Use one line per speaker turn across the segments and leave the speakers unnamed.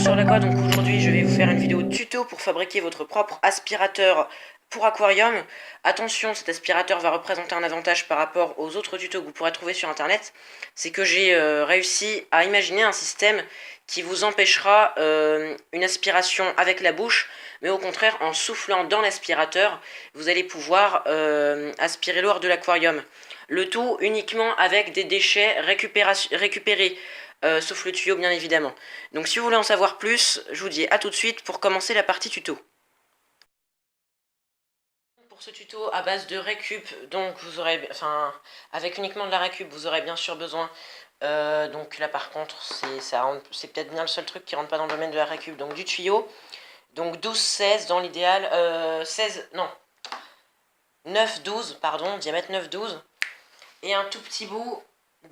sur l'Aqua, donc aujourd'hui je vais vous faire une vidéo tuto pour fabriquer votre propre aspirateur pour aquarium. Attention, cet aspirateur va représenter un avantage par rapport aux autres tutos que vous pourrez trouver sur internet. C'est que j'ai réussi à imaginer un système qui vous empêchera une aspiration avec la bouche, mais au contraire en soufflant dans l'aspirateur, vous allez pouvoir aspirer l'eau hors de l'aquarium. Le tout uniquement avec des déchets récupérés. Sauf le tuyau bien évidemment. Donc si vous voulez en savoir plus, je vous dis à tout de suite pour commencer la partie tuto. Pour ce tuto à base de récup, donc vous aurez, avec uniquement de la récup, vous aurez bien sûr besoin, donc là par contre c'est peut-être bien le seul truc qui rentre pas dans le domaine de la récup, donc du tuyau, donc 12-16 dans l'idéal, 9-12, pardon, diamètre 9-12, et un tout petit bout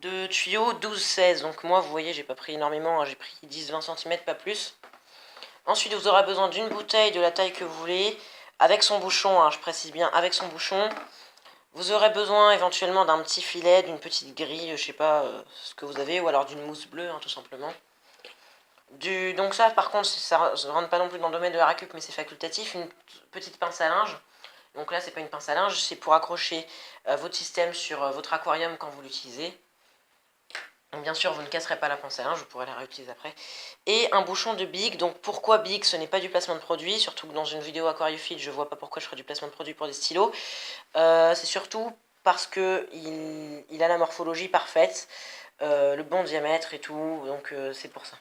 de tuyau 12-16. Donc moi, vous voyez, j'ai pas pris énormément, hein, j'ai pris 10-20 cm, pas plus. Ensuite, vous aurez besoin d'une bouteille de la taille que vous voulez, avec son bouchon, hein, je précise bien, avec son bouchon. Vous aurez besoin éventuellement d'un petit filet, d'une petite grille, je sais pas ce que vous avez, ou alors d'une mousse bleue, hein, tout simplement. Donc ça, par contre, ça ne rentre pas non plus dans le domaine de la récup, mais c'est facultatif. Une petite pince à linge. Donc là, c'est pas une pince à linge, c'est pour accrocher votre système sur votre aquarium quand vous l'utilisez. Donc bien sûr, vous ne casserez pas la pince à linge, vous pourrez la réutiliser après. Et un bouchon de Bic. Donc pourquoi Bic? Ce n'est pas du placement de produit, surtout que dans une vidéo aquariophile, je vois pas pourquoi je ferais du placement de produit pour des stylos. C'est surtout parce que il a la morphologie parfaite, le bon diamètre et tout, donc c'est pour ça.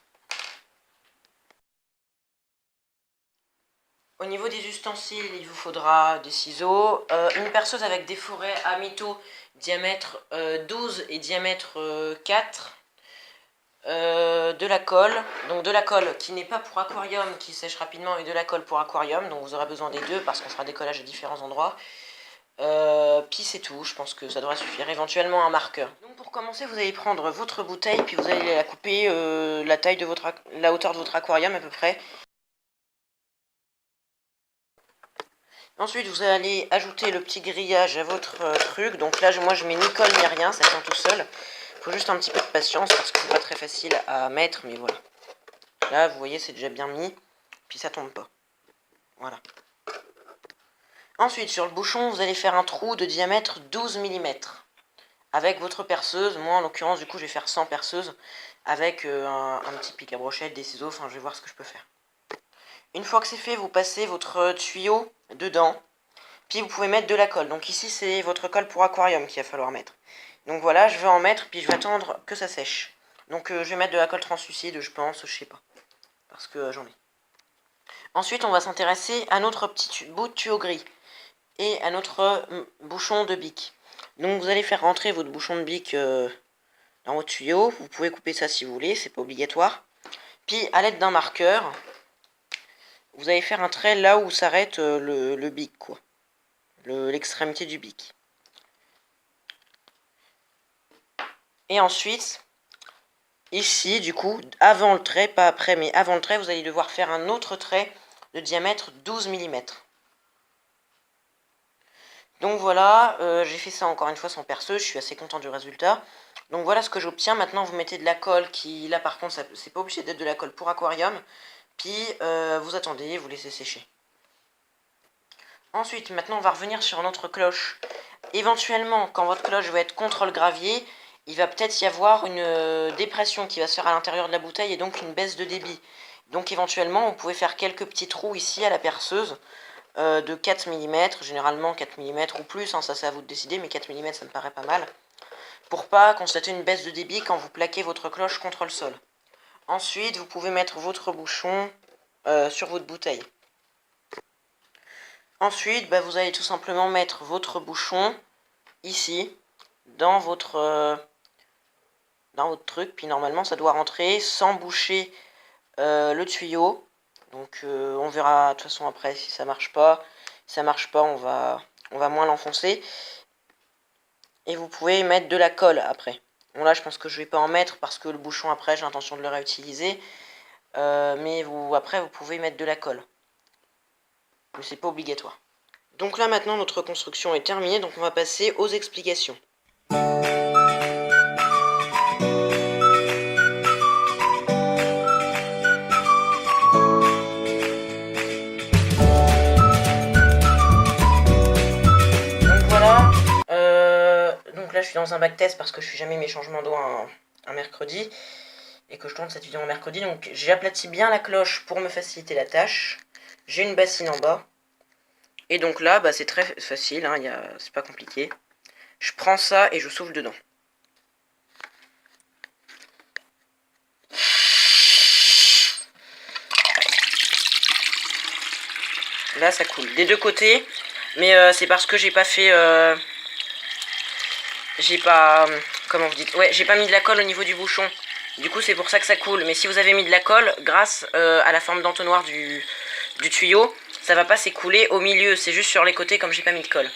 Au niveau des ustensiles, il vous faudra des ciseaux, une perceuse avec des forêts à métaux diamètre 12 et diamètre 4, de la colle, donc de la colle qui n'est pas pour aquarium, qui sèche rapidement, et de la colle pour aquarium, donc vous aurez besoin des deux parce qu'on fera décollage à différents endroits. Puis c'est tout, je pense que ça devrait suffire, éventuellement un marqueur. Donc pour commencer, vous allez prendre votre bouteille, puis vous allez la couper la hauteur de votre aquarium à peu près. Ensuite, vous allez ajouter le petit grillage à votre truc. Donc là, moi, je mets ni colle ni rien, ça tient tout seul. Il faut juste un petit peu de patience parce que c'est pas très facile à mettre, mais voilà. Là, vous voyez, c'est déjà bien mis, puis ça tombe pas. Voilà. Ensuite, sur le bouchon, vous allez faire un trou de diamètre 12 mm. Avec votre perceuse, moi en l'occurrence, du coup, je vais faire 100 perceuses avec un petit pic à brochette, des ciseaux, enfin, je vais voir ce que je peux faire. Une fois que c'est fait, vous passez votre tuyau dedans, puis vous pouvez mettre de la colle. Donc ici, c'est votre colle pour aquarium qu'il va falloir mettre. Donc voilà, je vais en mettre, puis je vais attendre que ça sèche. Donc je vais mettre de la colle translucide, je pense, je sais pas, parce que j'en ai. Ensuite, on va s'intéresser à notre petit bout de tuyau gris et à notre bouchon de bic. Donc vous allez faire rentrer votre bouchon de bic dans votre tuyau. Vous pouvez couper ça si vous voulez, c'est pas obligatoire. Puis à l'aide d'un marqueur, vous allez faire un trait là où s'arrête le bic, quoi. L'extrémité du bic. Et ensuite, ici, du coup, avant le trait, pas après, mais avant le trait, vous allez devoir faire un autre trait de diamètre 12 mm. Donc voilà, j'ai fait ça encore une fois sans perceuse, je suis assez content du résultat. Donc voilà ce que j'obtiens. Maintenant, vous mettez de la colle qui, là par contre, c'est pas obligé d'être de la colle pour aquarium. Puis vous attendez, vous laissez sécher. Ensuite, maintenant, on va revenir sur notre cloche. Éventuellement, quand votre cloche va être contre le gravier, il va peut-être y avoir une dépression qui va se faire à l'intérieur de la bouteille et donc une baisse de débit. Donc éventuellement, vous pouvez faire quelques petits trous ici à la perceuse de 4 mm, généralement 4 mm ou plus, hein, ça c'est à vous de décider, mais 4 mm ça me paraît pas mal, pour pas constater une baisse de débit quand vous plaquez votre cloche contre le sol. Ensuite, vous pouvez mettre votre bouchon sur votre bouteille. Ensuite, vous allez tout simplement mettre votre bouchon ici, dans votre truc, puis normalement ça doit rentrer sans boucher le tuyau. Donc on verra de toute façon après si ça marche pas. Si ça marche pas, on va moins l'enfoncer. Et vous pouvez mettre de la colle après. Bon là je pense que je vais pas en mettre parce que le bouchon après j'ai l'intention de le réutiliser. Mais après vous pouvez mettre de la colle. Mais c'est pas obligatoire. Donc là maintenant notre construction est terminée, donc on va passer aux explications. dans un bac test parce que je fais jamais mes changements d'eau un mercredi. Et que je tourne cette vidéo en mercredi. Donc j'ai aplati bien la cloche pour me faciliter la tâche. J'ai une bassine en bas. Et donc là, bah, c'est très facile, hein, c'est pas compliqué. Je prends ça et je souffle dedans. Là, ça coule des deux côtés. Mais c'est parce que j'ai pas fait... j'ai pas... Comment vous dites? Ouais, j'ai pas mis de la colle au niveau du bouchon. Du coup, c'est pour ça que ça coule. Mais si vous avez mis de la colle, grâce à la forme d'entonnoir du tuyau, ça va pas s'écouler au milieu. C'est juste sur les côtés comme j'ai pas mis de colle.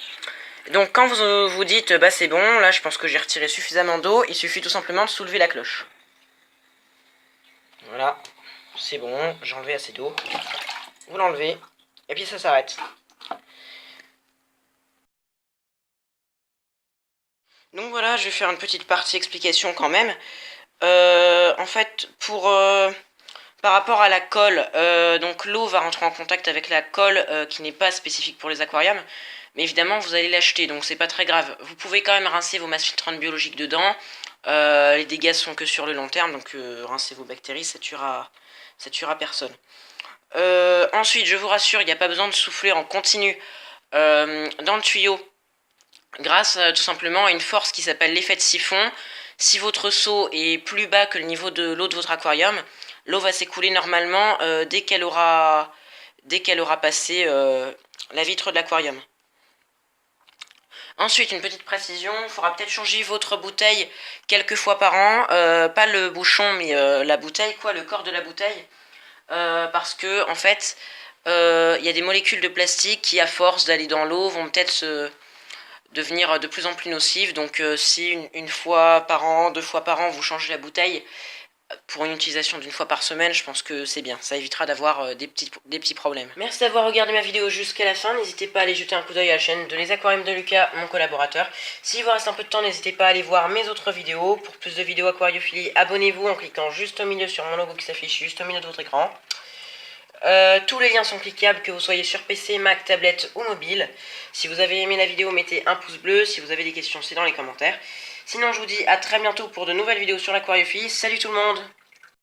Donc quand vous vous dites, bah c'est bon, là je pense que j'ai retiré suffisamment d'eau, il suffit tout simplement de soulever la cloche. Voilà, c'est bon, j'ai enlevé assez d'eau. Vous l'enlevez, et puis ça s'arrête. Donc voilà, je vais faire une petite partie explication quand même. En fait, par rapport à la colle, donc l'eau va rentrer en contact avec la colle qui n'est pas spécifique pour les aquariums. Mais évidemment, vous allez l'acheter, donc c'est pas très grave. Vous pouvez quand même rincer vos masses filtrantes biologiques dedans. Les dégâts sont que sur le long terme, donc rincez vos bactéries, ça tuera personne. Ensuite, je vous rassure, il n'y a pas besoin de souffler en continu dans le tuyau, grâce tout simplement à une force qui s'appelle l'effet de siphon. Si votre seau est plus bas que le niveau de l'eau de votre aquarium, l'eau va s'écouler normalement dès qu'elle aura passé la vitre de l'aquarium. Ensuite, une petite précision, il faudra peut-être changer votre bouteille quelques fois par an, pas le bouchon mais la bouteille, le corps de la bouteille, parce que en fait, il y a des molécules de plastique qui, à force d'aller dans l'eau, vont peut-être devenir de plus en plus nocives. Donc si une fois par an, 2 fois par an, vous changez la bouteille, pour une utilisation d'une fois par semaine, je pense que c'est bien. Ça évitera d'avoir des petits problèmes. Merci d'avoir regardé ma vidéo jusqu'à la fin. N'hésitez pas à aller jeter un coup d'œil à la chaîne de Les Aquariums de Lucas, mon collaborateur. S'il vous reste un peu de temps, n'hésitez pas à aller voir mes autres vidéos. Pour plus de vidéos aquariophilie, abonnez-vous en cliquant juste au milieu sur mon logo qui s'affiche juste au milieu de votre écran. Tous les liens sont cliquables, que vous soyez sur PC, Mac, tablette ou mobile. Si vous avez aimé la vidéo, mettez un pouce bleu. Si vous avez des questions, c'est dans les commentaires. Sinon, je vous dis à très bientôt pour de nouvelles vidéos sur l'aquariophilie. Salut tout le monde!